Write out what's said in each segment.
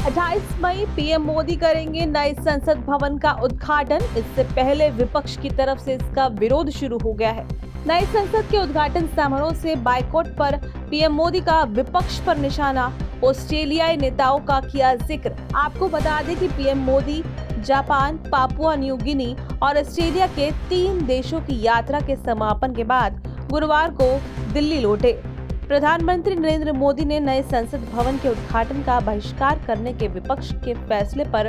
28 मई PM Modi करेंगे नए संसद भवन का उद्घाटन। इससे पहले विपक्ष की तरफ से इसका विरोध शुरू हो गया है। नए संसद के उद्घाटन समारोह से बाइकॉट पर पीएम मोदी का विपक्ष पर निशाना। ऑस्ट्रेलियाई नेताओं का किया जिक्र। आपको बता दें कि PM Modi Japan, Papua New Guinea और ऑस्ट्रेलिया के 3 देशों की यात्रा के समापन के बाद गुरुवार को दिल्ली लौटे। प्रधानमंत्री नरेंद्र मोदी ने नए संसद भवन के उद्घाटन का बहिष्कार करने के विपक्ष के फैसले पर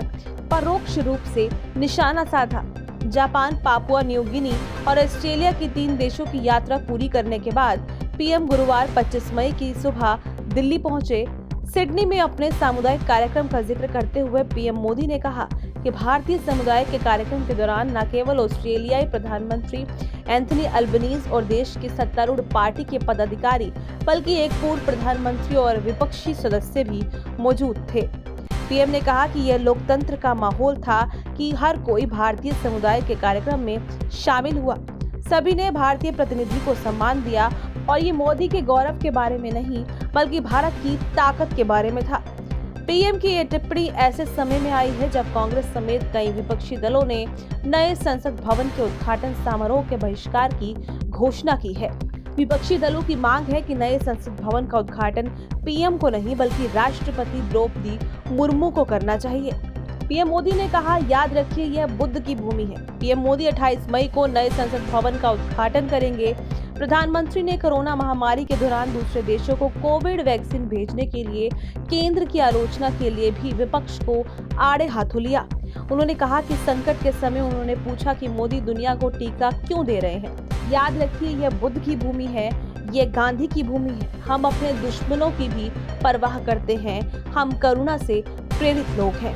परोक्ष रूप से निशाना साधा। जापान, पापुआ न्यू गिनी और ऑस्ट्रेलिया की 3 देशों की यात्रा पूरी करने के बाद पीएम गुरुवार 25 मई की सुबह दिल्ली पहुंचे। सिडनी में अपने सामुदायिक कार्यक्रम का जिक्र करते हुए पीएम मोदी ने कहा कि भारतीय समुदाय के कार्यक्रम के दौरान न केवल ऑस्ट्रेलियाई प्रधानमंत्री एंथनी अल्बनीज और देश की सत्तारूढ़ पार्टी के पदाधिकारी बल्कि एक पूर्व प्रधानमंत्री और विपक्षी सदस्य भी मौजूद थे। पीएम ने कहा कि यह लोकतंत्र का माहौल था कि हर कोई भारतीय समुदाय के कार्यक्रम में शामिल हुआ। सभी ने भारतीय प्रतिनिधि को सम्मान दिया और ये मोदी के गौरव के बारे में नहीं बल्कि भारत की ताकत के बारे में था। पीएम की ये टिप्पणी ऐसे समय में आई है जब कांग्रेस समेत कई विपक्षी दलों ने नए संसद भवन के उद्घाटन समारोह के बहिष्कार की घोषणा की है। विपक्षी दलों की मांग है कि नए संसद भवन का उद्घाटन पीएम को नहीं बल्कि राष्ट्रपति द्रौपदी मुर्मू को करना चाहिए। पीएम मोदी ने कहा, याद रखिए यह बुद्ध की भूमि है। पीएम मोदी 28 मई को नए संसद भवन का उद्घाटन करेंगे। प्रधानमंत्री ने कोरोना महामारी के दौरान दूसरे देशों को कोविड वैक्सीन भेजने के लिए केंद्र की आलोचना के लिए भी विपक्ष को आड़े हाथों लिया। उन्होंने कहा कि संकट के समय उन्होंने पूछा कि मोदी दुनिया को टीका क्यों दे रहे हैं। याद रखिए यह बुद्ध की भूमि है, ये गांधी की भूमि है। हम अपने दुश्मनों की भी परवाह करते हैं। हम करुणा से प्रेरित लोग हैं।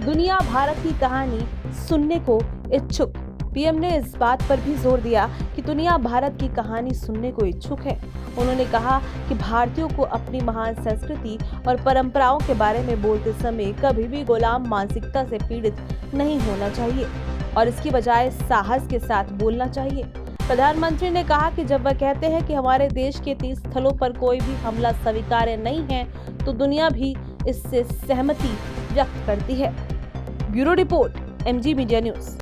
दुनिया भारत की कहानी सुनने को इच्छुक। पीएम ने इस बात पर भी जोर दिया कि दुनिया भारत की कहानी सुनने को इच्छुक है। उन्होंने कहा कि भारतीयों को अपनी महान संस्कृति और परंपराओं के बारे में बोलते समय कभी भी गुलाम मानसिकता से पीड़ित नहीं होना चाहिए और इसकी बजाय साहस के साथ बोलना चाहिए। प्रधानमंत्री ने कहा कि जब वह कहते हैं कि हमारे देश के 30 स्थलों पर कोई भी हमला स्वीकार्य नहीं है, तो दुनिया भी इससे सहमति व्यक्त करती है। Bureau report, MG media news.